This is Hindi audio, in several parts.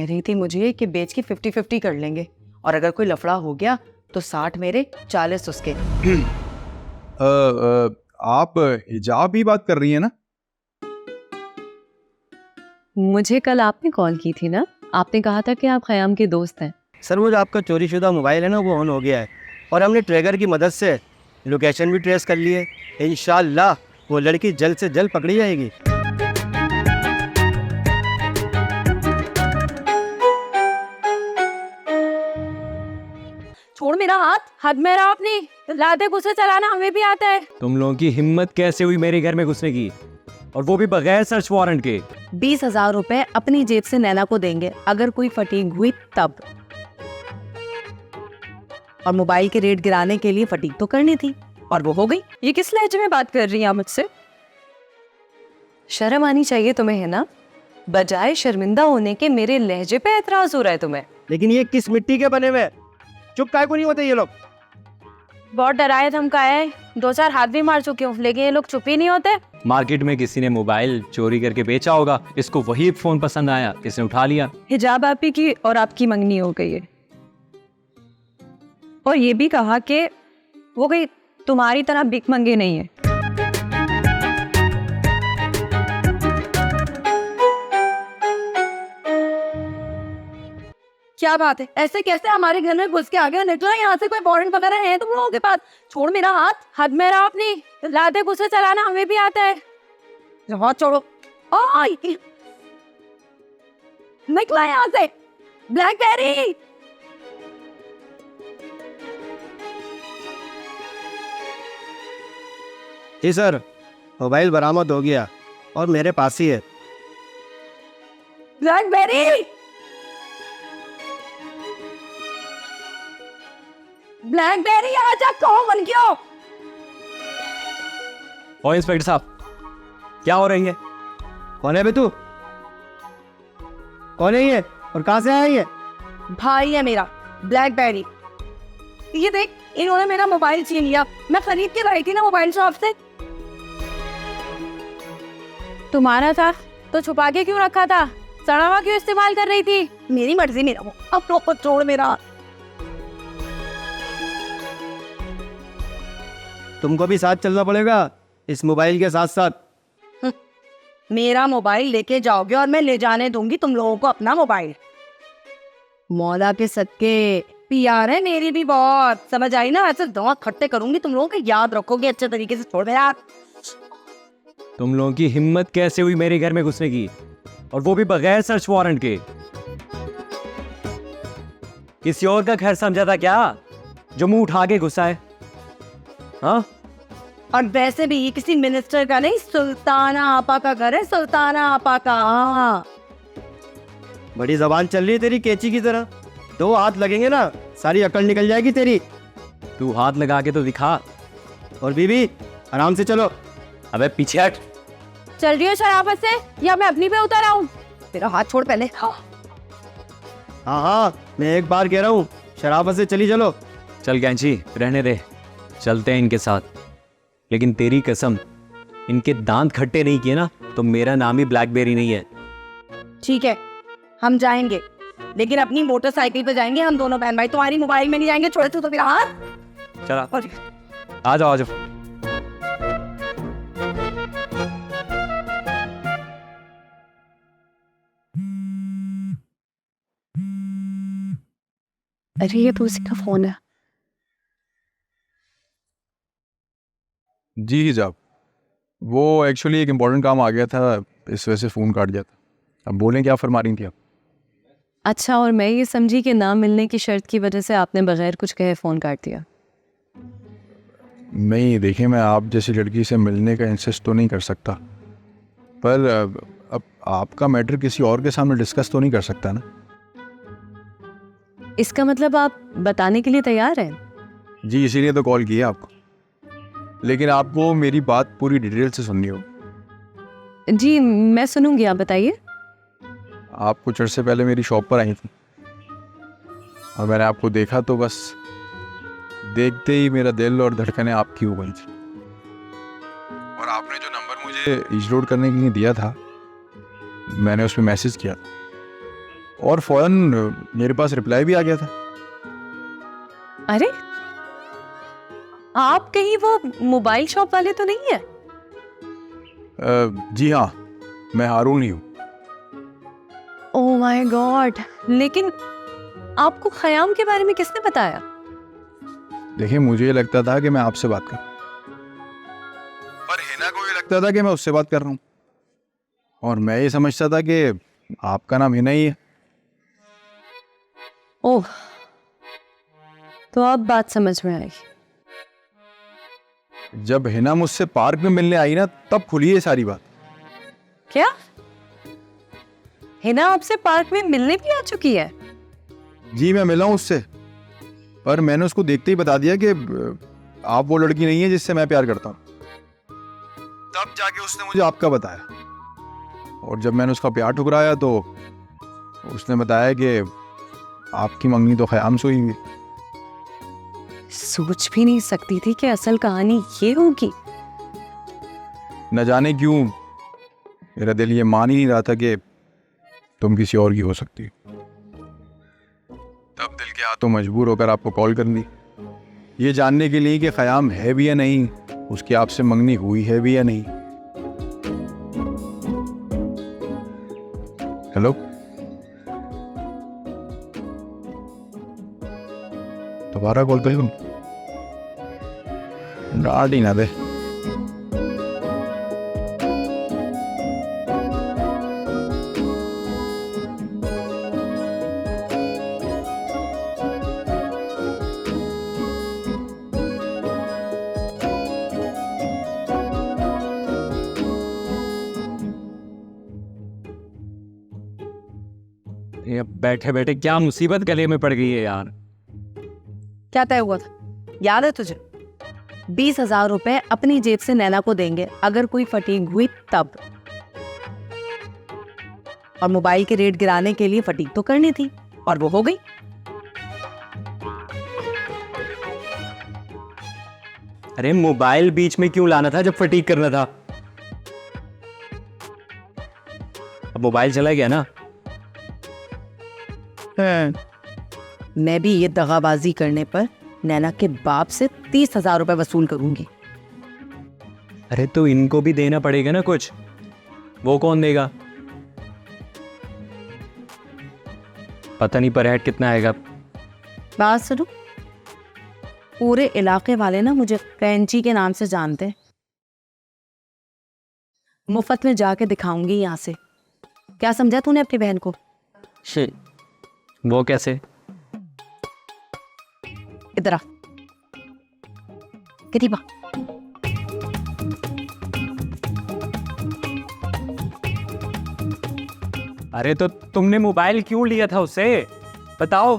कह रही थी मुझे कि बेच के 50-50 कर लेंगे, और अगर कोई लफड़ा हो गया तो 60 मेरे 40 उसके। आप हिजाब ही बात कर रही हैं ना? मुझे कल आपने कॉल की थी ना, आपने कहा था कि आप ख़याम के दोस्त हैं। सर वो जो आपका चोरीशुदा मोबाइल है ना वो ऑन हो गया है और हमने ट्रैकर की मदद से लोकेशन भी ट्रेस कर ली है। इंशाल्लाह वो लड़की जल्द से जल्द पकड़ी जाएगी। छोड़ मेरा हाथ, हाथ मेरा अपनी लाते गुस्से चलाना हमें भी आता है। तुम लोगों की हिम्मत कैसे हुई मेरे घर में घुसने की, और वो भी बगैर सर्च वारंट के? 20,000 रुपए अपनी जेब से नैना को देंगे अगर कोई फटीक हुई तब, और मोबाइल के रेट गिराने के लिए फटीक तो करनी थी और वो हो गई। ये किस लहजे में बात कर रही हैं आप मुझसे? शर्म आनी चाहिए तुम्हें, है ना? बजाय शर्मिंदा होने के मेरे लहजे पे एतराज हो रहा है तुम्हें। लेकिन ये किस मिट्टी के बने हुए? चुप काहे को नहीं होते ये लोग? बहुत डराए धमकाए, 2-4 हाथ भी मार चुके हूँ, लेकिन ये लोग चुप ही नहीं होते। मार्केट में किसी ने मोबाइल चोरी करके बेचा होगा, इसको वही फोन पसंद आया, इसने उठा लिया। हिजाब आप ही की और आपकी मंगनी हो गई है, और ये भी कहा कि वो कोई तुम्हारी तरह भिख मंगे नहीं है। क्या बात है, ऐसे कैसे हमारे घर में घुस के आ गया? निकला यहाँ से, कोई वारंट वगैरह है तुम लोगों के पास? छोड़ मेरा हाथ, हाथ मेरा अपनी लाते गुस्से चलाना हमें भी आता है। हाथ छोड़ो। निकला यहाँ से, ब्लैकबेरी। जी सर, मोबाइल बरामद हो गया और मेरे पास ही है। ब्लैकबेरी, ब्लैकबेरी आजा, कौन बन गया? और इंस्पेक्टर साहब, क्या हो रही है? कौन है बे तू? कौन है ये और कहाँ से आया ये? भाई है मेरा, ब्लैकबेरी। ये देख, इन्होंने मेरा मोबाइल छीन लिया। मैं खरीद के लाई थी ना मोबाइल शॉप से। तुम्हारा था तो छुपा के क्यों रखा था? सड़ा हुआ क्यों इस्तेमाल कर रही थी? मेरी मर्जी, मेरा वो। अब छोड़ मेरा। तुमको भी साथ चलना पड़ेगा इस मोबाइल के साथ साथ। मेरा मोबाइल लेके जाओगे और मैं ले जाने दूंगी तुम लोगों को अपना मोबाइल। मौला के सदके प्यार है मेरी भी बहुत, समझ आई ना? ऐसे दवा खट्टे करूंगी तुम लोगों के, याद रखोगे अच्छे तरीके से। छोड़ मेरा। तुम लोगों की हिम्मत कैसे हुई मेरे घर में घुसने की, और वो भी बगैर सर्च वारंट के? किसी और का घर समझा था क्या जो मुंह उठा के घुसा है? हाँ, और वैसे भी ये किसी मिनिस्टर का नहीं, सुल्ताना आपा का घर है, सुल्ताना आपा का। हाँ, बड़ी जबान चल रही है तेरी कैची की तरह। 2 हाथ लगेंगे ना, सारी अकल निकल जाएगी तेरी। तू हाथ लगा के तो दिखा। और बीबी आराम से चलो। अबे पीछे हट। चल रही हो शराफत से या मैं अपनी पे उतर आऊं? मेरा हाथ छोड़ पहले। हाँ, मैं एक बार कह रहा हूँ, शराफत से चली चलो। चल कैंची, रहने दे, चलते हैं इनके साथ। लेकिन तेरी कसम, इनके दांत खट्टे नहीं किए ना तो मेरा नाम ही ब्लैकबेरी नहीं है। ठीक है, हम जाएंगे, लेकिन अपनी मोटरसाइकिल पे जाएंगे हम दोनों बहन भाई। तुम्हारी मोबाइल में नहीं जाएंगे। छोड़ तू तो मेरा हाथ। चला, और आ जाओ आ जाओ। अरे ये तो उसी का फोन है। जी हिजाब, वो एक्चुअली एक इम्पोर्टेंट काम आ गया था, इस वजह से फ़ोन काट दिया था। अब बोलें, क्या फरमा रही थी आप? अच्छा, और मैं ये समझी कि ना मिलने की शर्त की वजह से आपने बगैर कुछ कहे फोन काट दिया। नहीं, देखिए, मैं आप जैसी लड़की से मिलने का इंसिस्ट तो नहीं कर सकता, पर अब आपका मैटर किसी और के सामने डिस्कस तो नहीं कर सकता ना। इसका मतलब आप बताने के लिए तैयार हैं? जी, इसीलिए तो कॉल किया आपको, लेकिन आपको मेरी बात पूरी डिटेल से सुननी होगी। जी मैं सुनूंगी, आप बताइए। आप कुछ अर्से पहले मेरी शॉप पर आई थी और मैंने आपको देखा तो बस देखते ही मेरा दिल और धड़कनें आपकी हो गई थी। और आपने जो नंबर मुझे रीच आउट करने के लिए दिया था, मैंने उस पर मैसेज किया था और फौरन मेरे पास रिप्लाई भी आ गया था। अरे आप कहीं वो मोबाइल शॉप वाले तो नहीं है? जी हाँ, मैं हारून ही हूँ। ओह माय गॉड, लेकिन आपको खयाम के बारे में किसने बताया? देखिए, मुझे लगता था कि मैं आपसे बात कर, पर हिना को ये लगता था कि मैं उससे बात कर रहा हूँ, और मैं ये समझता था कि आपका नाम हिना ही है। ओह, तो अब बात समझ में आई। जब हिना मुझसे पार्क में मिलने आई ना, तब खुली ये सारी बात। क्या हिना आपसे पार्क में मिलने भी आ चुकी है? जी, मैं मिला हूँ उससे, पर मैंने उसको देखते ही बता दिया कि आप वो लड़की नहीं है जिससे मैं प्यार करता हूँ। तब जाके उसने मुझे आपका बताया, और जब मैंने उसका प्यार ठुकराया तो उसने बताया कि आपकी मंगनी तो खयाम से हुई हुई। सोच भी नहीं सकती थी कि असल कहानी ये होगी। न जाने क्यों मेरा दिल ये मान ही नहीं रहा था कि तुम किसी और की हो सकती हो। तब दिल के हाथों मजबूर होकर आपको कॉल कर ली, ये जानने के लिए कि खयाम है भी या नहीं, उसकी आपसे मंगनी हुई है भी या नहीं। हेलो, दोबारा कॉल करूं? डांट ही ना दे। ये बैठे बैठे क्या मुसीबत गले में पड़ गई है यार। क्या तय हुआ था, याद है तुझे? 20,000 रुपए अपनी जेब से नैना को देंगे अगर कोई फटीक हुई तब, और मोबाइल के रेट गिराने के लिए फटीक तो करनी थी, और वो हो गई। अरे मोबाइल बीच में क्यों लाना था जब फटीक करना था? अब मोबाइल चला गया ना। मैं भी ये दगाबाजी करने पर नैना के बाप से 30,000 रुपए वसूल करूंगी। अरे तो इनको भी देना पड़ेगा ना कुछ, वो कौन देगा? पता नहीं पर हेड कितना आएगा। बात सुनो, पूरे इलाके वाले ना मुझे कैंची के नाम से जानते हैं। मुफ्त में जाके दिखाऊंगी यहाँ से। क्या समझा तूने अपनी बहन को? वो कैसे? इधर आ, करीबा। अरे तो तुमने मोबाइल क्यों लिया था उससे, बताओ।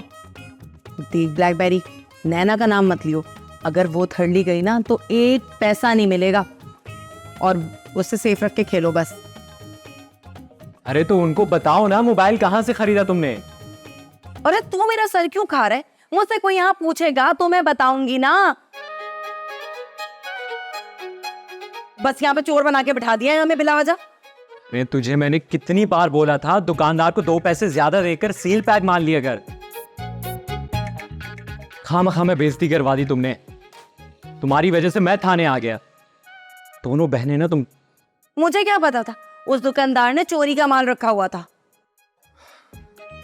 देख ब्लैकबेरी, नैना का नाम मत लियो। अगर वो थर्ली गई ना तो एक पैसा नहीं मिलेगा, और उससे सेफ रख के खेलो बस। अरे तो उनको बताओ ना मोबाइल कहाँ से खरीदा तुमने। अरे तू मेरा सर क्यों खा रहा है? मुझसे कोई यहाँ पूछेगा तो मैं बताऊंगी ना। बस यहाँ पे चोर बना के बिठा दिया है हमें बिला वजह। तुझे मैंने कितनी बार बोला था दुकानदार को 2 पैसे ज्यादा देकर सील पैक मान लिया कर। खामखा में बेइज्जती करवा दी तुमने। तुम्हारी वजह से मैं थाने आ गया। दोनों बहनें ना तुम। मुझे क्या पता था उस दुकानदार ने चोरी का माल रखा हुआ था।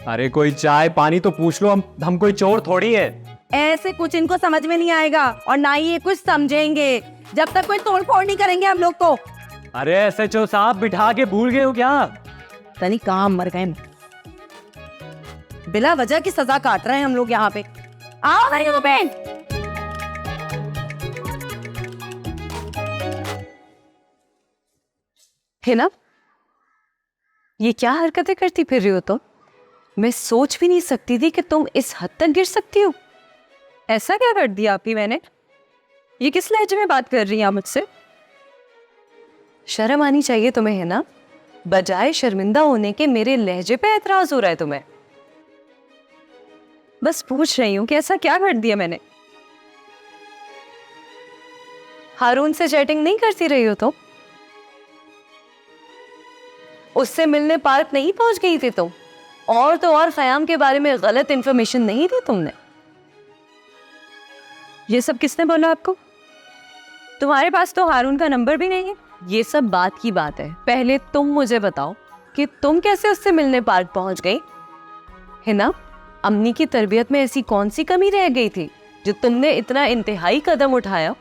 अरे कोई चाय पानी तो पूछ लो, हम कोई चोर थोड़ी है। ऐसे कुछ इनको समझ में नहीं आएगा, और ना ही ये कुछ समझेंगे जब तक कोई तोड़ फोड़ नहीं करेंगे हम लोग को। अरे SHO साहब बिठा के भूल गए हो क्या? तनी काम मर गए, बिला वजह की सजा काट रहे हैं हम लोग यहाँ पे। आओ भाई हो बहन। है ना, ये क्या हरकतें करती फिर रही हो तुम? मैं सोच भी नहीं सकती थी कि तुम इस हद तक गिर सकती हो। ऐसा क्या कर दिया आपकी मैंने? ये किस लहजे में बात कर रही हैं मुझसे? शर्म आनी चाहिए तुम्हें, है ना? बजाय शर्मिंदा होने के मेरे लहजे पे एतराज हो रहा है तुम्हें। बस पूछ रही हूँ कि ऐसा क्या कर दिया मैंने? हारून से चैटिंग नहीं करती रही हो तुम? उससे मिलने पार्क नहीं पहुंच गई थी तुम? और तो और ख़याम के बारे में गलत इन्फॉर्मेशन नहीं दी तुमने। ये सब किसने बोला आपको? तुम्हारे पास तो हारून का नंबर भी नहीं है। ये सब बात की बात है, पहले तुम मुझे बताओ कि तुम कैसे उससे मिलने पार्क पहुंच गई। हिना, अम्मी की तरबियत में ऐसी कौन सी कमी रह गई थी जो तुमने इतना इंतहाई कदम उठाया?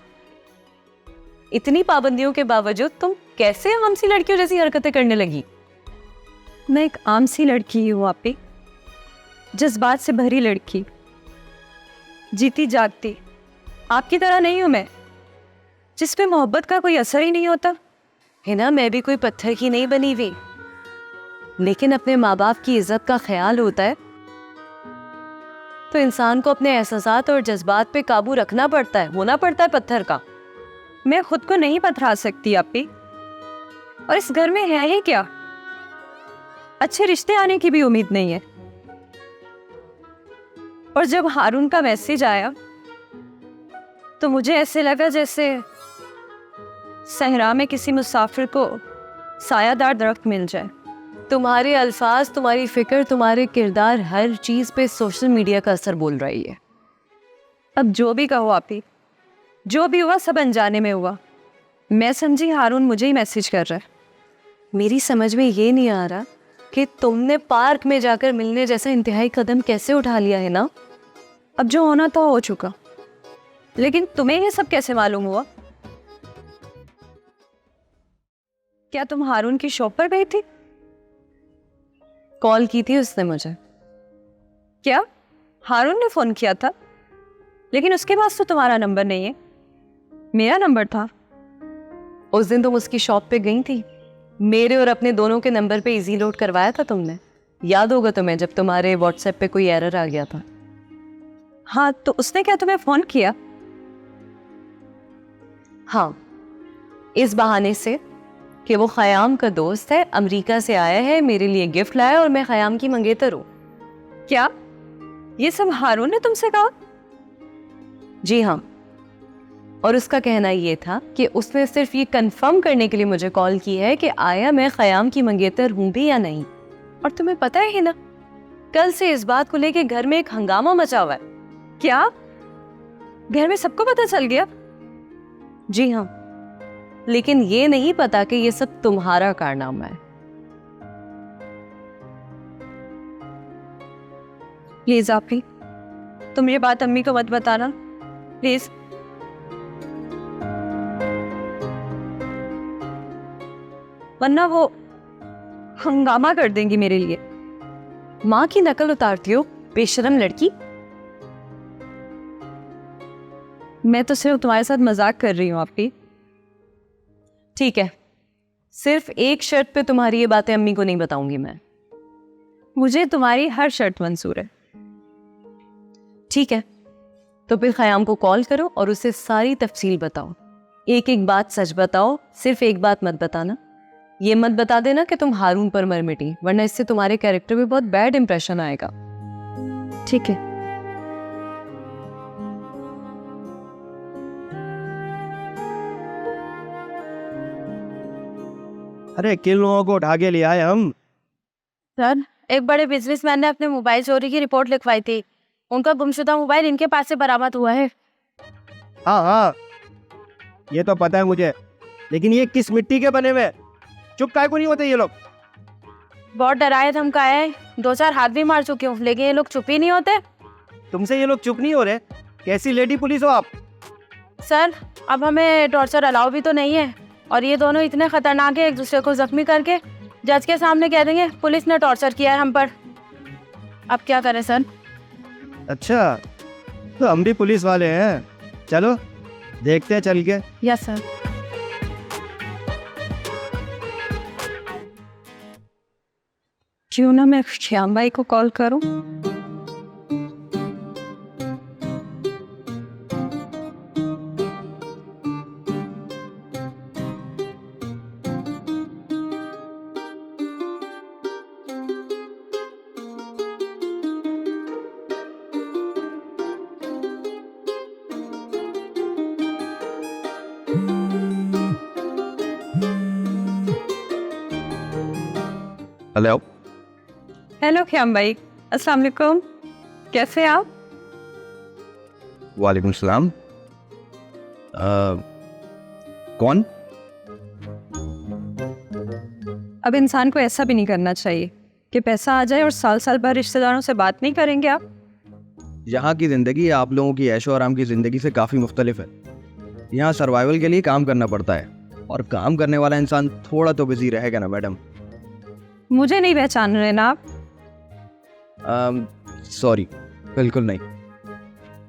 इतनी पाबंदियों के बावजूद तुम कैसे आम सी लड़कियों जैसी हरकतें करने लगी? मैं एक आम सी लड़की हूँ आपी, जज्बात से भरी लड़की, जीती जागती। आपकी तरह नहीं हूँ मैं, जिस पे मोहब्बत का कोई असर ही नहीं होता। हिना, मैं भी कोई पत्थर की नहीं बनी हुई, लेकिन अपने माँ बाप की इज्जत का ख्याल होता है तो इंसान को अपने एहसासात और जज्बात पे काबू रखना पड़ता है, होना पड़ता है पत्थर का। मैं खुद को नहीं पथरा सकती आपी, और इस घर में है ही क्या, अच्छे रिश्ते आने की भी उम्मीद नहीं है। और जब हारून का मैसेज आया तो मुझे ऐसे लगा जैसे सहरा में किसी मुसाफिर को सायादार दरख्त मिल जाए। तुम्हारे अल्फाज, तुम्हारी फिक्र, तुम्हारे किरदार, हर चीज पे सोशल मीडिया का असर बोल रही है। अब जो भी कहो आपी, जो भी हुआ सब अनजाने में हुआ। मैं समझी हारून मुझे ही मैसेज कर रहा है। मेरी समझ में ये नहीं आ रहा कि तुमने पार्क में जाकर मिलने जैसा इंतहाई कदम कैसे उठा लिया है ना। अब जो होना था हो चुका, लेकिन तुम्हें ये सब कैसे मालूम हुआ? क्या तुम हारून की शॉप पर गई थी? कॉल की थी उसने मुझे। क्या हारून ने फोन किया था? लेकिन उसके पास तो तुम्हारा नंबर नहीं है, मेरा नंबर था। उस दिन तुम उसकी शॉप पे गई थी, मेरे और अपने दोनों के नंबर पे इजी लोड करवाया था तुमने। याद होगा तुम्हें जब तुम्हारे व्हाट्सएप पे कोई एरर आ गया था। हाँ, तो उसने क्या तुम्हें फोन किया? हाँ, इस बहाने से कि वो ख़याम का दोस्त है, अमेरिका से आया है, मेरे लिए गिफ्ट लाया और मैं ख़याम की मंगेतर हूँ। क्या ये सब हारून ने तुमसे कहा? जी हाँ, और उसका कहना ये था कि उसने सिर्फ ये कंफर्म करने के लिए मुझे कॉल की है कि आया मैं ख़याम की मंगेतर हूँ भी या नहीं। और तुम्हें पता है ना, कल से इस बात को लेके घर में एक हंगामा मचा हुआ है। क्या घर में सबको पता चल गया? जी हाँ, लेकिन ये नहीं पता कि ये सब तुम्हारा कारनामा है। प्लीज आपी, तुम ये बात अम्मी को मत बताना प्लीज। वरना वो हंगामा कर देंगी मेरे लिए। माँ की नकल उतारती हो, बेशरम लड़की। मैं तो सिर्फ तुम्हारे साथ मजाक कर रही हूँ आपकी। ठीक है, सिर्फ एक शर्त पे तुम्हारी ये बातें अम्मी को नहीं बताऊंगी मैं। मुझे तुम्हारी हर शर्त मंजूर है। ठीक है, तो फिर ख़याम को कॉल करो और उसे सारी तफसील बताओ। एक एक बात सच बताओ, सिर्फ एक बात मत बताना। ये मत बता देना कि तुम हारून पर मर मिटी, वरना इससे तुम्हारे कैरेक्टर पे बहुत बैड इंप्रेशन आएगा। ठीक है। अरे किन लोगों को उठा के ले आए हम? सर, एक बड़े बिजनेसमैन ने अपने मोबाइल चोरी की रिपोर्ट लिखवाई थी। उनका गुमशुदा मोबाइल इनके पास से बरामद हुआ है। हाँ हाँ, ये तो पता है मुझे, लेकिन ये किस मिट्टी के बने हुए? चुप काहे को नहीं होते ये लोग? बहुत डराए धमकाए, 2-4 हाथ भी मार चुके हूँ, लेकिन ये लोग चुप ही नहीं होते। तुमसे ये लोग चुप नहीं हो रहे? कैसी लेडी पुलिस हो आप? सर, अब हमें टॉर्चर अलाउ भी तो नहीं है, और ये दोनों इतने खतरनाक है, एक दूसरे को जख्मी करके जज के सामने कह देंगे पुलिस ने टॉर्चर किया है हम पर। अब क्या करें सर? अच्छा, तो हम भी पुलिस वाले हैं। चलो देखते हैं चल के। Yes sir. क्यों ना मैं श्याम भाई को कॉल करूं? हेलो। हेलो ख्याम भाई, अस्सलाम वालेकुम। कैसे हैं आप? वालेकुम सलाम। कौन? अब इंसान को ऐसा भी नहीं करना चाहिए कि पैसा आ जाए और साल साल भर रिश्तेदारों से बात नहीं करेंगे आप। यहाँ की ज़िंदगी आप लोगों की ऐशो आराम की ज़िंदगी से काफ़ी मुख्तलिफ है। यहाँ सर्वाइवल के लिए काम करना पड़ता है, और काम करने वाला इंसान थोड़ा तो बिजी रहेगा ना मैडम। मुझे नहीं पहचान रहे ना आप? सॉरी, बिल्कुल नहीं।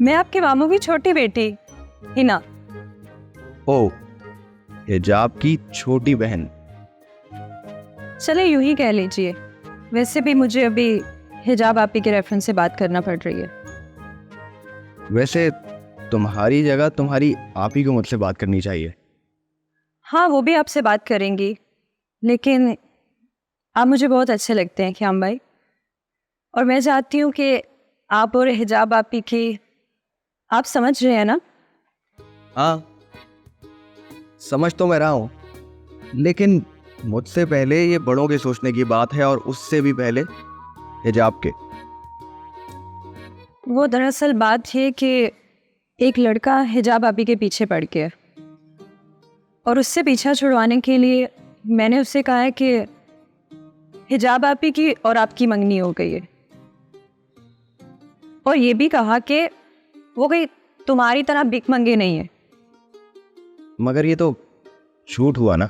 मैं आपके मामू की छोटी बेटी हिना। ओह, हिजाब की छोटी बहन। चले यूं ही कह लीजिए। वैसे भी मुझे अभी हिजाब आपी के रेफरेंस से बात करना पड़ रही है। वैसे तुम्हारी जगह तुम्हारी आप ही को मुझसे बात करनी चाहिए। हाँ, वो भी आपसे बात करेंगी, लेकिन आप मुझे बहुत अच्छे लगते हैं ख्याम भाई, और मैं चाहती हूँ कि आप और हिजाब आपी की, आप समझ रहे हैं ना? हाँ, समझ तो मैं रहा हूँ, लेकिन मुझसे पहले ये बड़ों के सोचने की बात है, और उससे भी पहले हिजाब के। वो दरअसल बात ये कि एक लड़का हिजाब आपी के पीछे पड़ गया, और उससे पीछा छुड़वाने के लिए मैंने उससे कहा है कि हिजाब आपी की और आपकी मंगनी हो गई है, और ये भी कहा कि वो कोई तुम्हारी तरह भिखमंगे नहीं है। मगर ये तो झूठ हुआ ना।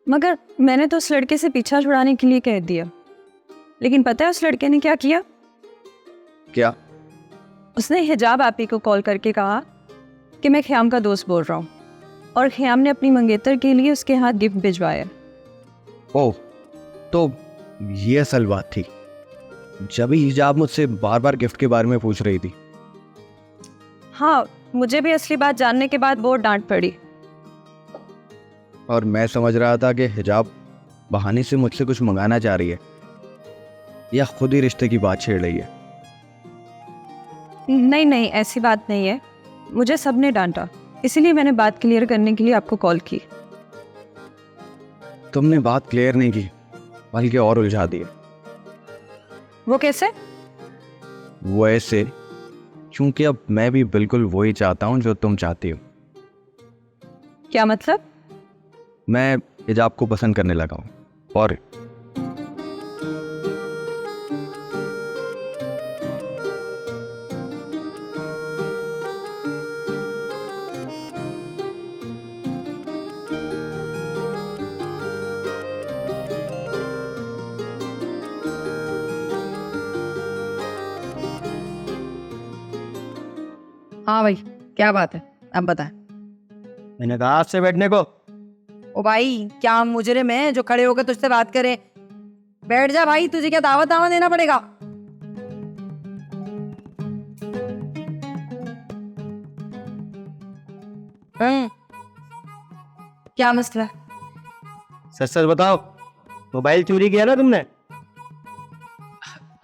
मगर मैंने तो उस लड़के से पीछा छुड़ाने के लिए कह दिया, लेकिन पता है उस लड़के ने क्या किया? क्या? उसने हिजाब आपी को कॉल करके कहा कि मैं ख्याम का दोस्त बोल रहा हूँ, और ख्याम ने अपनी मंगेतर के लिए उसके हाथ गिफ्ट भिजवाया। ओह, तो ये असल बात थी। जब ही हिजाब मुझसे बार बार गिफ्ट के बारे में पूछ रही थी। हाँ, मुझे भी असली बात जानने के बाद बहुत डांट पड़ी। और मैं समझ रहा था कि हिजाब बहाने से मुझसे कुछ मंगाना चाह रही है, या खुद ही रिश्ते की बात छेड़ रही है। नहीं नहीं, ऐसी बात नहीं है। मुझे सबने डांटा, इसीलिए मैंने बात क्लियर करने के लिए आपको कॉल की। तुमने बात क्लियर नहीं की, बल्कि और उलझा दी। वो कैसे? वो ऐसे, क्योंकि अब मैं भी बिल्कुल वही चाहता हूँ जो तुम चाहती हो। क्या मतलब? मैं हिजाब को पसंद करने लगा हूँ, और हाँ भाई, क्या बात है, अब बताएं। मैंने कहा आपसे बैठने को। ओ भाई, क्या मुजरिम है जो खड़े होकर तुझसे बात करे? बैठ जा भाई, तुझे क्या दावत दावा देना पड़ेगा? क्या मसला है? सच सच बताओ, मोबाइल चोरी किया ना तुमने?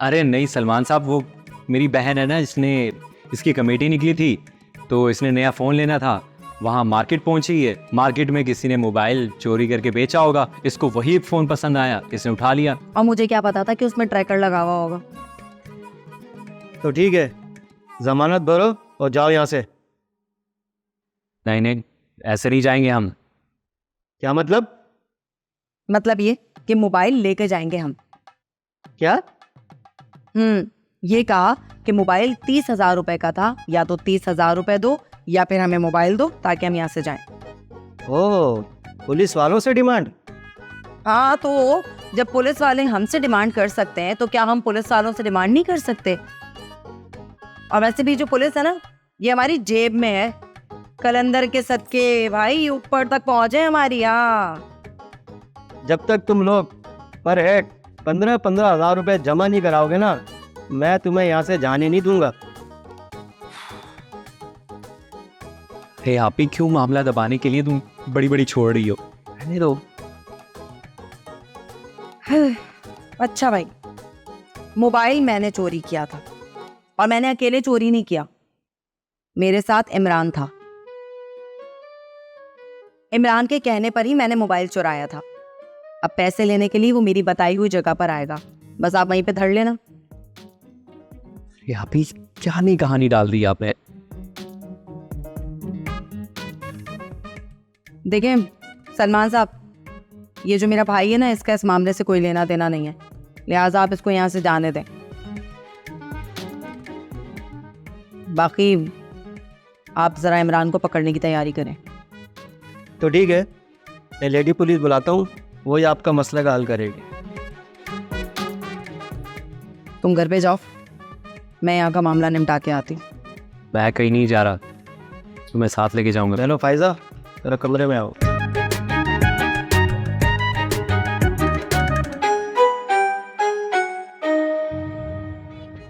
अरे नहीं सलमान साहब, वो मेरी बहन है ना, इसने इसकी कमेटी निकली थी, तो इसने नया फ़ोन लेना था। वहाँ मार्केट पहुंची है, मार्केट में किसी ने मोबाइल चोरी करके बेचा होगा, इसको वही फ़ोन पसंद आया, इसने उठा लिया। और मुझे क्या पता था कि उसमें ट्रैकर लगा हुआ होगा। तो ठीक है, जमानत भरो और जाओ यहाँ से। नहीं नहीं, ऐसे नहीं जाएंगे हम। क्या मतलब? मतलब ये कि मोबाइल लेके जाएंगे हम। क्या? ये कहा कि मोबाइल 30,000 रुपए का था, या तो 30,000 रुपए दो या फिर हमें मोबाइल दो ताकि हम यहाँ से जाएं। ओह, पुलिस वालों से डिमांड? हाँ, तो जब पुलिस वाले हमसे डिमांड कर सकते हैं तो क्या हम पुलिस वालों से डिमांड नहीं कर सकते? और वैसे भी जो पुलिस है ना, ये हमारी जेब में है। कलंदर के सदके भाई ऊपर तक पहुंचे हमारी। यहाँ जब तक तुम लोग पर हेड 15-15 हज़ार रुपए जमा नहीं कराओगे ना, मैं तुम्हें यहाँ से जाने नहीं दूंगा। हे आप ही क्यों मामला दबाने के लिए तुम बड़ी बड़ी छोड़ रही हो? रहने दो। अच्छा भाई, मोबाइल मैंने चोरी किया था, और मैंने अकेले चोरी नहीं किया, मेरे साथ इमरान था। इमरान के कहने पर ही मैंने मोबाइल चुराया था। अब पैसे लेने के लिए वो मेरी बताई हुई जगह पर आएगा, बस आप वहीं पे धर लेना। यहाँ पे क्या नहीं कहानी डाल दी आपने। देखें सलमान साहब, ये जो मेरा भाई है ना, इसका इस मामले से कोई लेना देना नहीं है, लिहाजा आप इसको यहाँ से जाने दें। बाकी आप ज़रा इमरान को पकड़ने की तैयारी करें। तो ठीक है, मैं लेडी पुलिस बुलाता हूँ, वही आपका मसला का हल करेगी। तुम घर पे जाओ, मैं यहाँ का मामला निपटा के आती। मैं कहीं नहीं जा रहा, तो मैं साथ लेके जाऊंगा। चलो फायजा, तेरा कमरे में आओ।